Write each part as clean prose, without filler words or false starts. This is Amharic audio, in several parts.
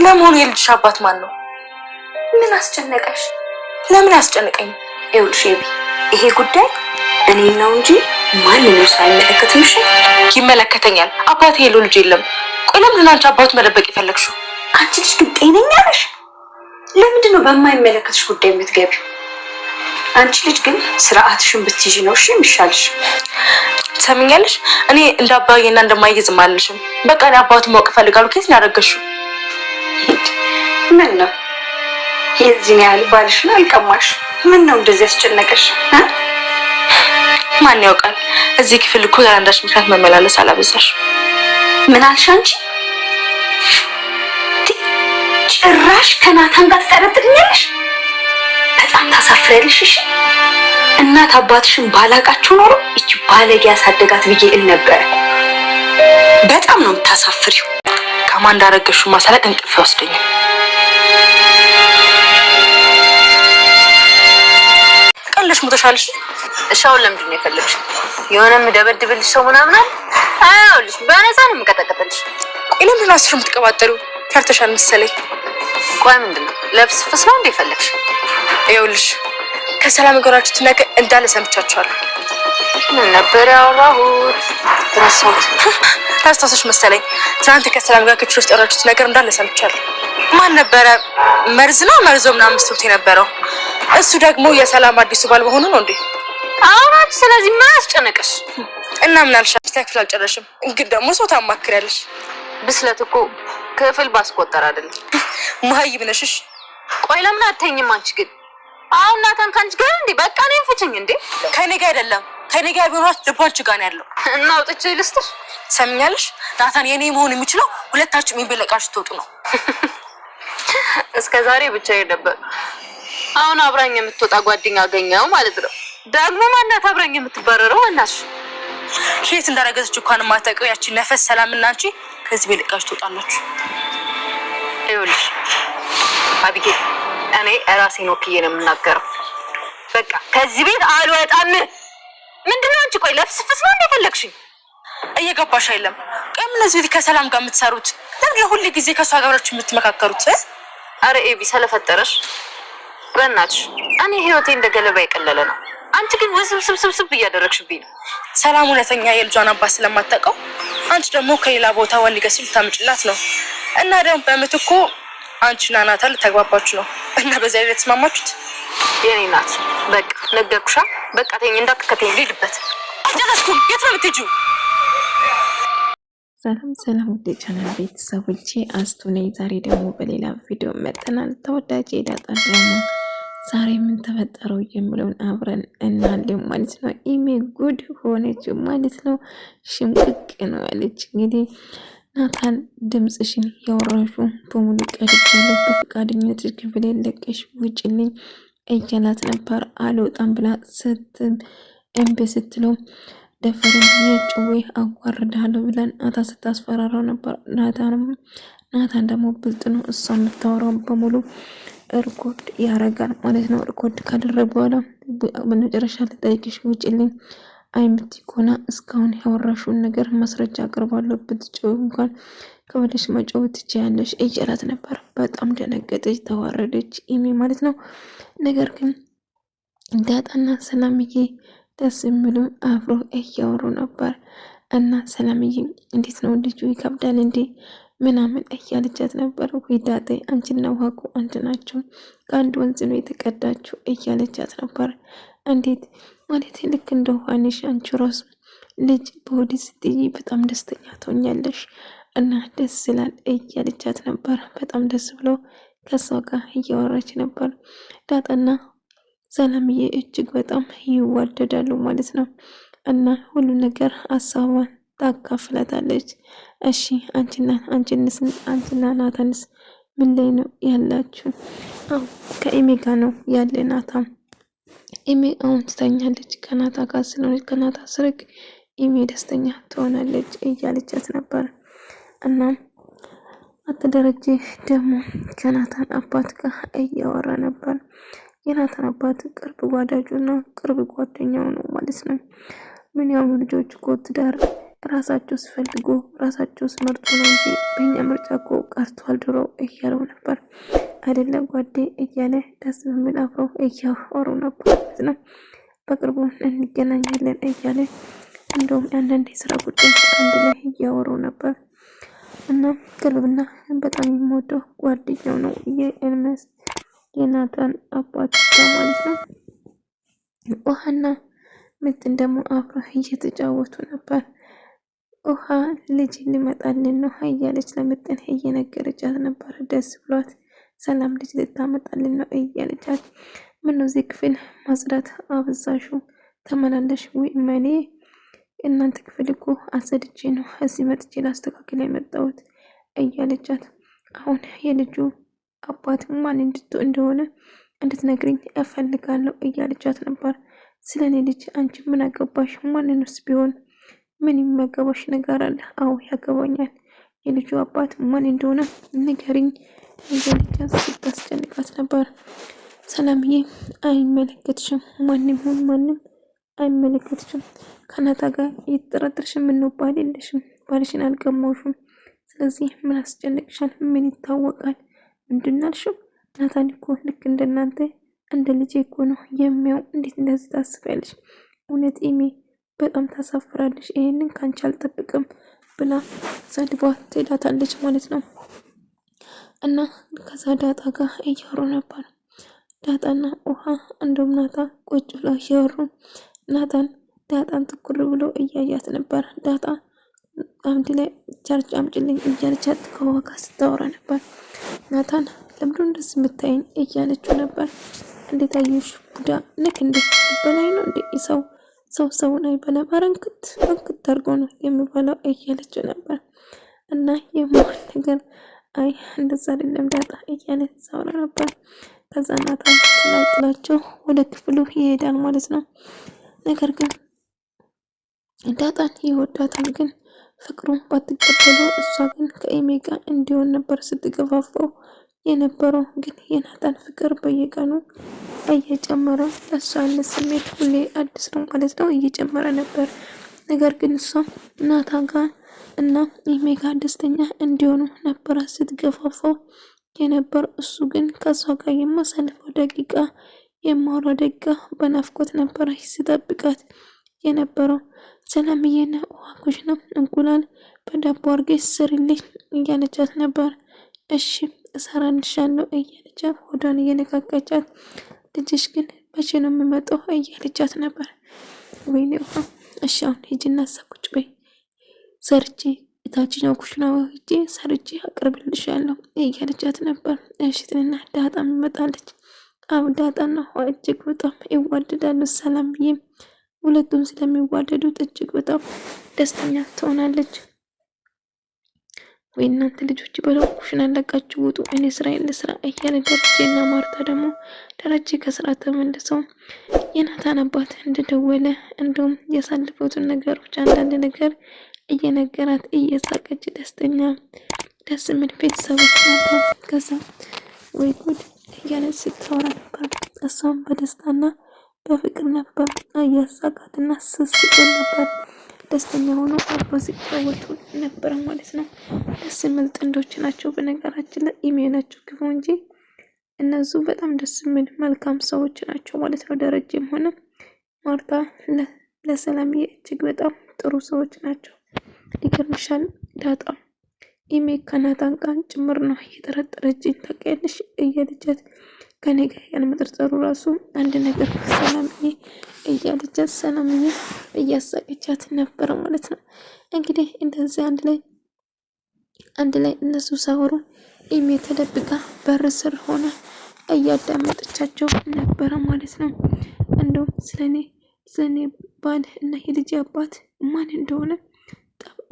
ለመሆኑ የልጅሽ አባት ማን ነው? ምን አስጨነቀሽ? ለምን ያስጨንቀኝ? ይኸውልሽ ይሄ ጉዳይ እኔ ነው እንጂ ማንንም ሳይመለከትም። እሺ ይመለከተኛል። አባቴ የለው ልጅ የለም። ቆይ ለምን አንቺ አባቱ መደበቅ የፈለግሽው? አንቺ ልጅ ግን ጤነኛ ነሽ? ለምንድን ነው በማይመለከትሽ ጉዳይ የምትገቢው? አንቺ ልጅ ግን ስርዓትሽን ብትይዢ ነው እሺ የሚሻልሽ። ትሰሚኛለሽ? እኔ እንደ አባዬና እንደማይዝም አልልሽም። በቃ እኔ አባቱ ማወቅ እፈልጋለሁ። ከየት ነው ያደረገሽው? ምን ነው የዚህን ያህል ባልሽን አልቀማሽ? ምን ነው እንደዚህ ያስጨነቀሽ? ማን ያውቃል? እዚህ ክፍል እኮ ያንዳች ምክንያት መመላለስ አላበዛሽ። ምን አልሽ አንቺ? ጭራሽ ከናታን ጋር ትጠረጥሪኛለሽ? በጣም ታሳፍሪያለሽ። እሺ እናት አባትሽን ባላቃችሁ ኖሮ እቺ ባለጌ ያሳደጋት ብዬ እል ነበር። በጣም ነው የምታሳፍሪው። ከማን እንዳረገሽው ማሳለቅ እንቅልፍ ይወስደኛል። ቀለሽ ሙተሻልሽ። እሻው ለምንድን ነው የፈለግሽ? የሆነ የምደበድብልሽ ሰው ምናምን አለ? አይውልሽ፣ በነፃ ነው የምቀጠቅጥልሽ። ቆይ ለምን አስር የምትቀባጠሪው? ፈርተሻል መሰለኝ። ቆይ ምንድን ነው ለብስ ፍስ ነው እንደ ፈለግሽ? ይኸውልሽ ከሰላም ጋራችሁት ነገር እንዳለ ሰምቻችኋለሁ። ምን ነበር ያወራሁት? ታስታውሰሽ መሰለኝ። ትናንት ከሰላም ጋር ክፍል ውስጥ ያወራችሁት ነገር እንዳለ ሰምቻለሁ። ማን ነበረ? መርዝ ነው መርዞ ምናምን ስትሉት የነበረው እሱ ደግሞ የሰላም አዲሱ ባል መሆኑ ነው እንዴ? አውራች። ስለዚህ ምን አስጨነቀሽ? እና ምን አልሻ? ክፍል አልጨረሽም ግን ደግሞ ሰው ታማክሪያለሽ። ብስለት እኮ ክፍል ባስቆጠር አይደለም። መሀይብ ነሽሽ። ቆይ ለምን አትተኝም አንቺ ግን? አሁን ናታን ካንቺ ጋር እንዴ? በቃ ነው ፍቺኝ እንዴ? ከኔ ጋር አይደለም። ከኔ ጋር ቢሆንስ ልባንቺ ጋር ነው ያለው። እና አውጥቼ ልስጥሽ? ሰምኛለሽ? ናታን የኔ መሆን የሚችለው ሁለታችሁም የሚበለቃችሁ ትወጡ ነው። እስከ ዛሬ ብቻዬን ነበር። አሁን አብራኝ የምትወጣ ጓደኛ አገኘው ማለት ነው። ደግሞ ማናት አብራኝ የምትባረረው? እናሽ ሼት እንዳረገዘች እንኳን ማታውቀው ያቺ ነፈስ ሰላምና አንቺ ከዚህ በለቃችሁ ትወጣላችሁ። ይኸውልሽ አቢጌ፣ እኔ ራሴን ወክዬ ነው የምናገረው። በቃ ከዚህ ቤት አልወጣም። ምንድነው አንቺ? ቆይ ለፍስፍስ ነው እንደፈለግሽኝ? እየገባሽ አይደለም? ቆይ ምን እዚህ ከሰላም ጋር የምትሰሩት? ለምን ሁሉ ጊዜ ከሷ ጋር አብራችሁ የምትመካከሩት? አረ ኤቢ ስለፈጠረሽ በእናትሽ፣ እኔ ህይወቴ እንደ ገለባ የቀለለ ነው። አንቺ ግን ውስብስብስብ እያደረግሽብኝ ነው። ሰላም እውነተኛ የልጇን አባት ስለማታውቀው፣ አንቺ ደግሞ ከሌላ ቦታ ወንድ ጋር ሲል ታምጭላት ነው። እና ደግሞ በምትኮ አንቺና ናታን ልታግባባችሁ ነው። እና በዛ ላይ ተስማማችሁት። የኔ ናት። በቃ ነገርኩሻ። በቃ ተይኝ፣ እንዳትከተኝ። ልሂድበት። አልጨረስኩም። የት ነው የምትሄጂው? ሰላም ውድ ቻናል ቤተሰቦቼ፣ አስቱ ነኝ። ዛሬ ደግሞ በሌላ ቪዲዮ መጥተናል። ተወዳጅ የዳጣ ድራማ ዛሬ ምን ተፈጠረው የሚለውን አብረን እናያለን ማለት ነው። ኢሜ ጉድ ሆነች ማለት ነው። ሽምቅቅ ነው ያለች። እንግዲህ ናታን ድምፅሽን ያወራሹ በሙሉ ቀድቻለሁ፣ በፈቃደኝነትሽ ክፍል ለቀሽ ውጭልኝ እያላት ነበር። አልወጣም ብላ እምቢ ስትለው ደፈረን ብዬ ጭዌ አዋርዳለሁ ብለን ናታ ስታስፈራራው ነበር። ናታን ደግሞ ብልጥ ነው። እሷ የምታወራው በሙሉ ሪኮርድ ያደርጋል ማለት ነው። ሪኮርድ ካደረገ በኋላ በመጨረሻ ልጠይቅሽ ውጭልኝ አይምቲ ኮና እስካሁን ያወራሽውን ነገር ማስረጃ አቅርባለሁ፣ ብትጮው እንኳን ከወደሽ መጮው ትችያለሽ እያላት ነበር። በጣም ደነገጠች፣ ተዋረደች ኢሜ ማለት ነው። ነገር ግን ዳጣና ሰላምዬ ደስ የሚሉ አብሮ እያወሩ ነበር። እና ሰላምዬ እንዴት ነው ልጁ ይከብዳል እንዴ ምናምን እያለቻት ነበር። ወይ ዳጣ አንቺና ውሃ እኮ አንድ ናቸው፣ ከአንድ ወንዝ ነው የተቀዳችሁ እያለቻት ነበር። እንዴት ማለት ልክ እንደ ውሃንሽ አንቺ ራሱ ልጅ በሆዴ ስትይ በጣም ደስተኛ ትሆኛለሽ እና ደስ ይላል እያለቻት ነበር። በጣም ደስ ብሎ ከሷ ጋር እያወራች ነበር። ዳጣና ሰላምዬ እጅግ በጣም ይዋደዳሉ ማለት ነው። እና ሁሉ ነገር ሀሳቧን ታካፍላታለች። እሺ አንቺና ናታንስ ምን ላይ ነው ያላችሁ? ከኢሜ ጋር ነው ያለ ናታን። ኢሜ አሁን ትተኛለች ከናታ ጋር ስለሆነች ከናታ ስርቅ ኢሜ ደስተኛ ትሆናለች እያለቻት ነበር። እና አተደረጀ ደግሞ ከናታን አባት ጋር እያወራ ነበር። የናታን አባት ቅርብ ጓዳጁና ቅርብ ጓደኛው ነው ማለት ነው። ምን ያው ልጆች እኮ ትዳር ራሳቸው ሲፈልጉ ራሳቸው ሲመርጡ ነው እንጂ በእኛ ምርጫ እኮ ቀርቷል ድሮ እያለው ነበር አይደለም ጓዴ እያለ ደስ በሚል አብረው እያወሩ ነበር ማለት ነው። በቅርቡ እንገናኛለን እያለ እንደውም አንዳንድ የስራ ጉዳይ አንድ ላይ እያወሩ ነበር። እና ቅርብና በጣም የሚወደው ጓደኛው ነው የኤርሜስ የናታን አባት ማለት ነው። ውሃና ምጥን ደግሞ አብረው እየተጫወቱ ነበር። ውሃ ልጅ ሊመጣልን ነው እያለች ለምጥን እየነገረቻት ነበር። ደስ ብሏት ሰላም ልጅ ልታመጣልን ነው እያለቻት ምነው እዚህ ክፍል ማጽዳት አበዛሹ ተመላለሽ ወይ ማኔ እናንተ ክፍል እኮ አሰድቼ ነው እዚህ መጥቼ ላስተካክል የመጣሁት እያለቻት አሁን የልጁ አባት ማን እንደሆነ እንድትነግሪኝ እፈልጋለሁ እያለቻት ነበር። ስለኔ ልጅ አንቺ ምን አገባሽ? ማንንስ ቢሆን ምን የሚያገባሽ ነገር አለ? አዎ ያገባኛል። የልጁ አባት ማን እንደሆነ ንገሪኝ እያለቻት ስታስጨንቃት ነበር። ሰላምዬ አይመለከትሽም፣ ማንም ሁን ማንም አይመለከትሽም። ከናታ ጋር እየተጠራጠርሽ ምነው ባል የለሽም? ባልሽን አልቀማውሽም። ስለዚህ ምን አስጨንቅሻል? ምን ይታወቃል? ምንድን አልሽው? ናታን እኮ ልክ እንደናንተ እንደ ልጄ እኮ ነው የሚያው። እንዴት እንደዚህ ታስቢያለሽ? እውነት ኢሜ በጣም ታሳፍራለሽ። ይሄንን ካንቺ አልጠብቅም ብላ ሰድባ ትሄዳታለች ማለት ነው። እና ከዛ ዳጣ ጋር እያወሩ ነበር። ዳጣና ውሃ እንደውም ናታ ቁጭ ብለው እያወሩ ናታን ዳጣን ትኩር ብሎ እያያት ነበር። ዳጣ አንድ ላይ ቻርጅ አምጪልኝ እያለቻት ከውሃ ጋር ስታወራ ነበር። ናታን ለምዶ እንደዚህ የምታይኝ እያለችው ነበር። እንዴት አየሽ ቡዳ ልክ እንዴት በላይ ነው እንዴ ሰውን አይበላም፣ እንክት አድርጎ ነው የሚበላው እያለችው ነበር። እና የመሆን ነገር አይ እንደዛ አይደለም ዳጣ እያለ ሳውራ ነበር። ከዛ ናታን ጥላቸው ወደ ክፍሉ ይሄዳል ማለት ነው። ነገር ግን ዳጣን ይወዳታል፣ ግን ፍቅሩን ባትቀበለው እሷ ግን ከኤሜ ጋር እንዲሆን ነበር ስትገፋፋው የነበረው። ግን የናታን ፍቅር በየቀኑ እየጨመረ ለሷ ያለ ስሜት ሁሌ አዲስ ነው ማለት ነው፣ እየጨመረ ነበር። ነገር ግን እሷ ናታን ጋር እና ኤሜ ጋር ደስተኛ እንዲሆኑ ነበር ስትገፋፋው የነበር። እሱ ግን ከሷ ጋር የማሳልፈው ደቂቃ የማወራው ደቂቃ በናፍቆት ነበር ሲጠብቃት የነበረው። ሰላምዬና ውሃ ኩሽና እንቁላል በዳቦ አድርገሽ ስሪልኝ እያለቻት ነበር። እሺ እሰራልሻለሁ እያለቻት ሆዷን እየነካካቻት፣ ልጅሽ ግን መቼ ነው የምመጣው እያለቻት ነበር። ወይኔ ውሃ እሺ አሁን ሂጂና ቁጭ በይ ሰርቼ የታችኛው ኩሽና ሂጄ ሰርቼ አቅርብልሻለሁ እያለቻት ነበር። እሺ ትንና ዳጣም ትመጣለች። አብ ዳጣና ውሃ እጅግ በጣም ይዋደዳሉ። ሰላምዬም ሁለቱም ስለሚዋደዱት እጅግ በጣም ደስተኛ ትሆናለች። ወይ እናንተ ልጆች በለው ኩሽና ለቃችሁ ውጡ፣ እኔ ስራዬን ልስራ እያለ ደረጀና ማርታ ደግሞ ደረጀ ከስራ ተመልሰው የናታን አባት እንደደወለ እንዲሁም ያሳለፉትን ነገሮች አንዳንድ ነገር እየነገራት እየሳቀች ደስተኛ ደስ የሚል ቤተሰቦች ነበር። ከዛ ወይ ጉድ እያለ ስታወራ ነበር። እሷም በደስታና በፍቅር ነበር እያሳቃትና ስስቆ ነበር። ደስተኛ ሆኖ አብሮ ሲጫወቱ ነበር ማለት ነው። ደስ የሚል ጥንዶች ናቸው። በነገራችን ላይ ኢሜ ናቸው ክፉ እንጂ እነሱ በጣም ደስ የሚል መልካም ሰዎች ናቸው ማለት ነው። ደረጀም ሆነ ማርታ ለሰላምዬ እጅግ በጣም ጥሩ ሰዎች ናቸው። ይገርምሻል ዳጣ ኢሜ ከናታን ጋር ጭምር ነው እየጠረጠረችኝ ታውቂያለሽ እያለቻት ከኔ ጋር ያለመጠርጠሩ ራሱ አንድ ነገር ሰላምዬ እያለቻት ሰላምዬ እያሳቀቻት ነበረ ማለት ነው። እንግዲህ እንደዚህ አንድ ላይ እነሱ ሳወሩ ኢሜ ተደብቃ በር ስር ሆነ እያዳመጠቻቸው ነበረ ማለት ነው። እንደውም ስለኔ ባል እና የልጅ አባት ማን እንደሆነ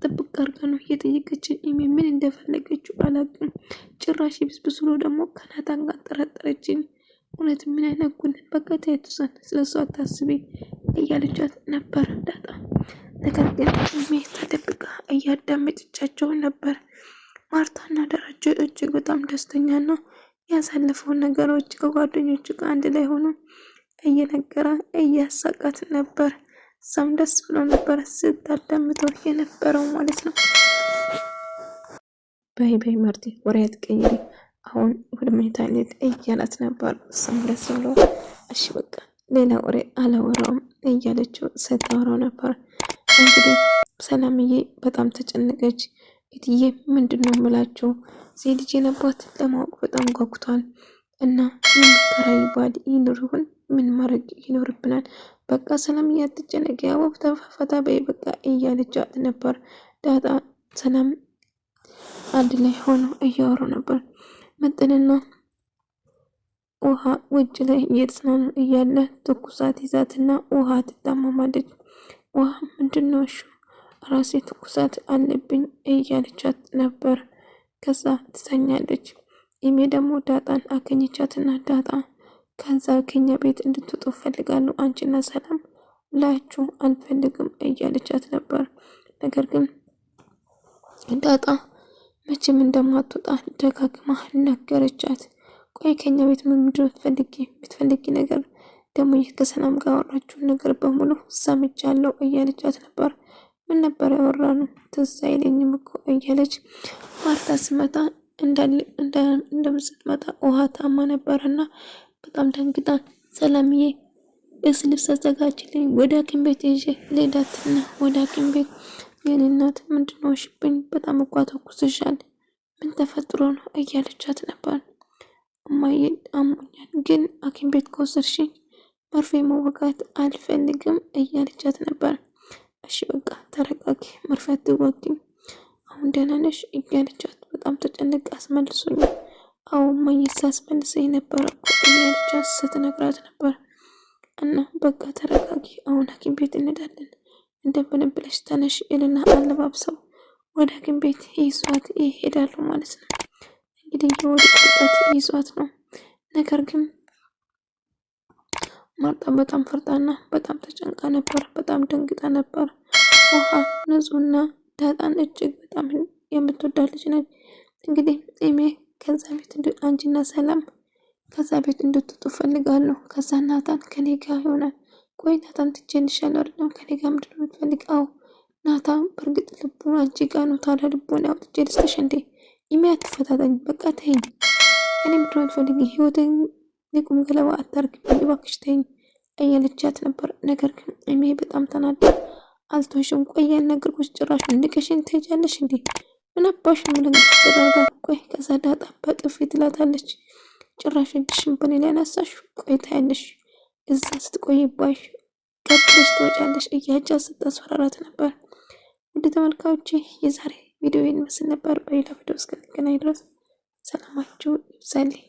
ጥብቅ አድርጋ ነው እየጠየቀችን። ኢሜ ምን እንደፈለገችው አላውቅም። ጭራሽ ብስብስሎ ደግሞ ከናታን ጋር ጠረጠረችን። እውነት ምን አይነኩን? በቃ ታይቱሰን ስለሷ አታስቢ እያለቻት ነበር ዳጣ። ነገር ግን ኢሜ ተደብቃ እያዳመጠቻቸው ነበር። ማርታና ደረጀ እጅግ በጣም ደስተኛና ያሳለፈውን ነገሮች ከጓደኞቹ ጋር አንድ ላይ ሆኖ እየነገራ እያሳቃት ነበር። እሷም ደስ ብሎ ነበር ስታዳምጠው የነበረው ማለት ነው። በይ ማርቲ ወሬ አትቀይሪ፣ አሁን ወደ መኝታ ልሂድ እያላት ነበር። እሷም ደስ ብሎ እሺ በቃ ሌላ ወሬ አላወራውም እያለችው ስታወራው ነበር። እንግዲህ ሰላምዬ በጣም ተጨነቀች። እትዬ ምንድነው የምላቸው ልጅ አባት ለማወቅ በጣም ጓጉቷል እና የሚከራይ ባል ይኑር ይሆን? ምን ማድረግ ይኖርብናል? በቃ ሰላምዬ አትጨነቂ፣ ያው ተፈታ በይ በቃ እያለቻት ነበር። ዳጣ ሰላም አንድ ላይ ሆነው እያወሩ ነበር። መጠንና ውሃ ውጭ ላይ እየተዝናኑ እያለ ትኩሳት ይዛትና ውሃ ትታመማለች። ውሃ ምንድነው እሺ ራሴ ትኩሳት አለብኝ እያለቻት ነበር። ከዛ ትተኛለች። ኢሜ ደግሞ ዳጣን አገኘቻትና ዳጣ ከዛ ከኛ ቤት እንድትወጡ ፈልጋለሁ፣ አንቺና ሰላም ላችሁ አልፈልግም እያለቻት ነበር። ነገር ግን ዳጣ መቼም እንደማትወጣ ደጋግማ ነገረቻት። ቆይ ከኛ ቤት ምን የምትፈልጊ ነገር ደግሞ ይህ ከሰላም ጋር አወራችሁን ነገር በሙሉ ሰምቻለሁ እያለቻት ነበር። ምን ነበር ያወራነው? ትዝ አይለኝም እኮ እያለች ማርታ ስመጣ እንደምትመጣ ውሃ ታማ ነበርና በጣም ደንግጣ ሰላምዬ ልብስ አዘጋጅልኝ ወደ ሐኪም ቤት ይዤ ልሄዳትና ወደ ሐኪም ቤት የኔ እናት ምንድነው ሽብኝ በጣም እኮ ተኩስሻል፣ ምን ተፈጥሮ ነው እያለቻት ነበር። እማዬ አሞኛል፣ ግን ሐኪም ቤት ከወሰድሽኝ መርፌ መወጋት አልፈልግም እያለቻት ነበር። እሺ በቃ ተረጋጊ፣ መርፌ አትወጊም፣ አሁን ደህና ነሽ እያለቻት በጣም ተጨንቃ አስመልሶኝ፣ አዎ እማዬ ሳስመልሰኝ ነበር እኮ እያለቻት ስትነግራት ነበር። እና በቃ ተረጋጊ፣ አሁን ሐኪም ቤት እንሄዳለን፣ እንደምን ብለሽ ተነሽ እልና አለባብሰው ወደ ሐኪም ቤት ይዟት ይሄዳሉ ማለት ነው። እንግዲህ የወደ ቁጣት ይዟት ነው። ነገር ግን ማርታ በጣም ፈርጣና በጣም ተጨንቃ ነበር። በጣም ደንግጣ ነበር። ውሃ ንጹህና ዳጣን እጅግ በጣም የምትወዳ ልጅ ነች። እንግዲህ እሜ ከዛ ቤት አንቺና ሰላም ከዛ ቤት እንድትወጡ ፈልጋለሁ። ከዛ ናታን ከኔ ጋር ይሆናል። ቆይ ናታን ትቼልሻለሁ አይደለም? ከኔ ጋር ምንድን ነው የምትፈልጊው? ናታን በእርግጥ ልቡ አንቺ ጋር ነው። ታዲያ ልቦን ያውጥቼ ልስጥሽ እንዴ? ኢሜ አትፈታተኝ፣ በቃ ተይኝ። ከኔ ምንድን ነው የምትፈልጊው? ህይወትን የቁም ገለባ አታርግብኝ እባክሽ ተይኝ እያለቻት ነበር። ነገር ግን ኢሜ በጣም ተናዳ አልተውሽም። ቆይ ያልነገርኩሽ ጭራሽ ንቀሽን ትሄጃለሽ እንዴ? ምን አባሽ ነው ለንገር ተደረጋ? ቆይ ከዛ ዳጣ በጥፊ ትላታለች። ጭራሽ እጅሽን በኔ ላይ አነሳሽ፣ ቆይ ታያለሽ፣ እዛ ስትቆይባሽ ቀጥለሽ ትወጫለሽ እያጃት ስታስፈራራት ነበር። ውድ ተመልካዮቼ የዛሬ ቪዲዮ ይመስል ነበር። በሌላ ቪዲዮ እስክንገናኝ ድረስ ሰላማችሁ ይብዛልኝ።